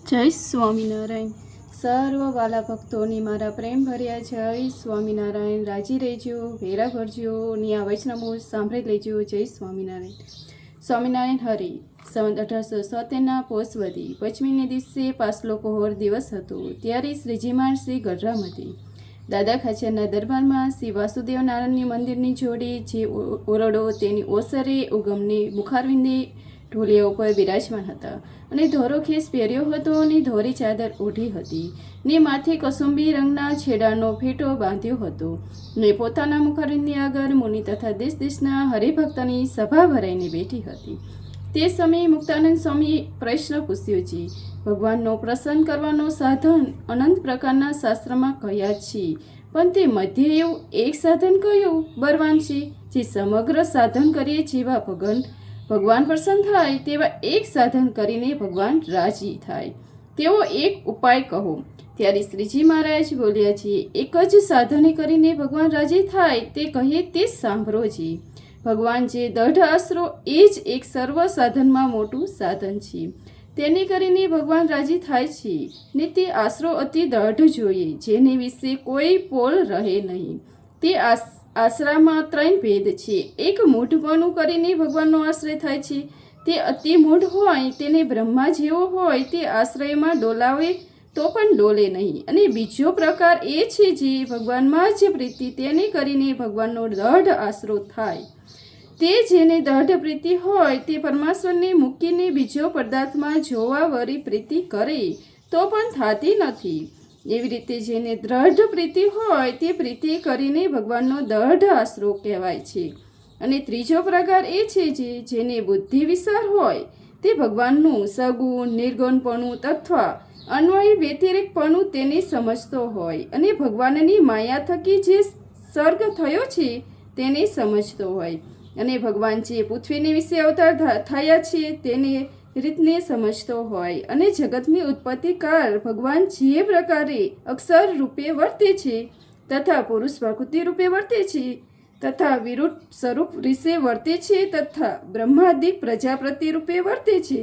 જય સ્વામિનારાયણ. સર્વ વાલા ભક્તોની મારા પ્રેમ ભર્યા જય સ્વામિનારાયણ. રાજી રહેજો, વેરા ભરજો, ની આ વૈષ્ણવો સાંભળી લેજો. જય સ્વામિનારાયણ. સ્વામિનારાયણ હરિ. સંવત 1870ના પોષવદી પંચમીને દિવસે પાછલો પહોર દિવસ હતો. ત્યારે શ્રીજીમાં શ્રી ગઢરામ હતી. દાદા ખાચરના દરબારમાં શ્રી વાસુદેવ નારાયણની મંદિરની જોડે જે ઓરડો તેની ઓસરે ઉગમને મુખારવિંદે ઢોલિયા ઉપર બિરાજમાન હતા અને ધોરો ખેસ પહેર્યો હતો અને ધોરી ચાદર ઓઢી હતી ને માથે કસુંબી રંગના છેડાનો ફેટો બાંધ્યો હતો ને પોતાના મુખારવિંદની આગળ મુનિ તથા દેશ દેશના હરિભક્તની સભા ભરાઈને બેઠી હતી. તે સમયે મુક્તાનંદ સ્વામીએ પ્રશ્ન પૂછ્યો છે, ભગવાનનો પ્રસન્ન કરવાનો સાધન અનંત પ્રકારના શાસ્ત્રમાં કહ્યા છે, પણ તે મધ્ય એવું એક સાધન કયું બળવાન છે જે સમગ્ર સાધન કરીએ જેવા ભગવાન પ્રસન્ન થાય તેવા એક સાધન કરીને ભગવાન રાજી થાય તેવો એક ઉપાય કહો. ત્યારે શ્રીજી મહારાજ બોલ્યા છે, એક જ સાધને કરીને ભગવાન રાજી થાય તે કહીએ તે સાંભળો છે. ભગવાન જે દઢ આશરો એ જ એક સર્વ સાધનમાં મોટું સાધન છે. તેને કરીને ભગવાન રાજી થાય છે ને તે આશરો અતિ દઢ જોઈએ, જેને વિશે કોઈ પોલ રહે નહીં. તે આશરામાં 3 ભેદ છે. એક મૂઢપણું કરીને ભગવાનનો આશ્રય થાય છે. તે અતિ મૂઢ હોય તેને બ્રહ્મા જેવો હોય તે આશ્રયમાં ડોલાવે તો પણ ડોલે નહીં. અને બીજો પ્રકાર એ છે જે ભગવાનમાં જ પ્રીતિ, તેને કરીને ભગવાનનો દઢ આશરો થાય. તે જેને દઢ પ્રીતિ હોય તે પરમેશ્વરને મૂકીને બીજો પદાર્થમાં જોવા વળી પ્રીતિ કરે તો પણ થતી નથી. એવી રીતે જેને દ્રઢ પ્રીતિ હોય તે પ્રીતિ કરીને ભગવાનનો દઢ આશરો કહેવાય છે. અને ત્રીજો પ્રકાર એ છે જેને બુદ્ધિ વિસાર હોય તે ભગવાનનું સગુણ નિર્ગુણપણું તથા અન્વય વ્યતિરેકપણું તેને સમજતો હોય અને ભગવાનની માયા થકી જે સર્ગ થયો છે તેને સમજતો હોય અને ભગવાન જે પૃથ્વીની વિશે અવતાર થયા છે તેને રીતને સમજતો હોય અને જગતની ઉત્પત્તિ કાળ ભગવાન જે પ્રકારે અક્ષર રૂપે વર્તે છે તથા પુરુષ પ્રકૃતિ રૂપે વર્તે છે તથા વિરુદ્ધ સ્વરૂપ વિશે વર્તે છે તથા બ્રહ્માદિક પ્રજાપતિ રૂપે વર્તે છે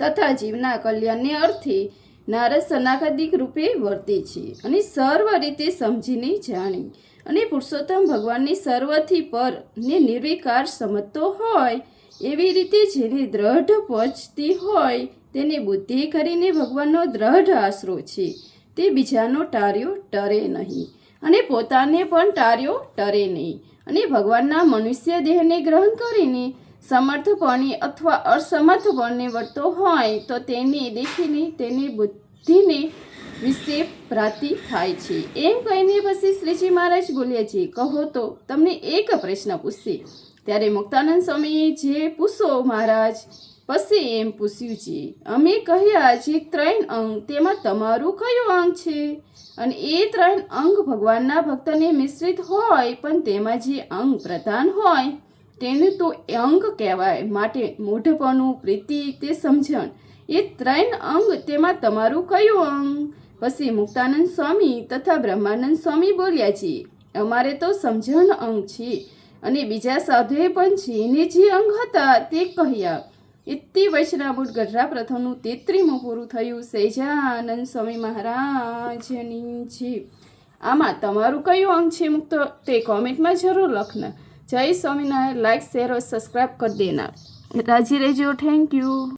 તથા જીવના કલ્યાણને અર્થે નારદ સનાકાદિક રૂપે વર્તે છે અને સર્વ રીતે સમજીને જાણી અને પુરુષોત્તમ ભગવાનની સર્વથી પર ને નિર્વિકાર સમજતો હોય એવી રીતે જેને દ્રઢ પચતી હોય તેને બુદ્ધિ કરીને ભગવાનનો દ્રઢ આશરો છે. તે બીજાનો ટાર્યો ટરે નહીં અને પોતાને પણ ટાર્યો ટરે નહીં. અને ભગવાનના મનુષ્ય દેહને ગ્રહણ કરીને સમર્થપણે અથવા અસમર્થપણે વર્તો હોય તો તેને દેખીને તેની બુદ્ધિને વિશે પ્રાપ્તિ થાય છે. એમ કહીને પછી શ્રીજી મહારાજ બોલ્યા છે, કહો તો તમને એક પ્રશ્ન પૂછશે. ત્યારે મુક્તાનંદ સ્વામીએ જે પૂછો મહારાજ પછી એમ પૂછ્યું છે, અમે કહ્યા જે 3 અંગ તેમાં તમારું કયું અંગ છે? અને એ 3 અંગ ભગવાનના ભક્તને મિશ્રિત હોય પણ તેમાં જે અંગ પ્રધાન હોય તેને તો અંગ કહેવાય. માટે મૂઢપણું પ્રીતિ તે સમજણ એ 3 અંગ તેમાં તમારું કયું અંગ? પછી મુક્તાનંદ સ્વામી તથા બ્રહ્માનંદ સ્વામી બોલ્યા છે, અમારે તો સમજણ અંગ છે. અને બીજા સાધુએ પણ જેને જે અંગ હતા તે કહ્યા. ઇતિ વૈષ્ણવ ગઢરા પ્રથમનું 33મું પૂરું થયું. સહેજાનંદ સ્વામી મહારાજની છે. આમાં તમારું કયું અંગ છે મુક્ત તે કોમેન્ટમાં જરૂર લખના. જય સ્વામિનારાયણ. લાઈક શેર और सब्सक्राइब कर देना. राजी रहिजो. Thank you.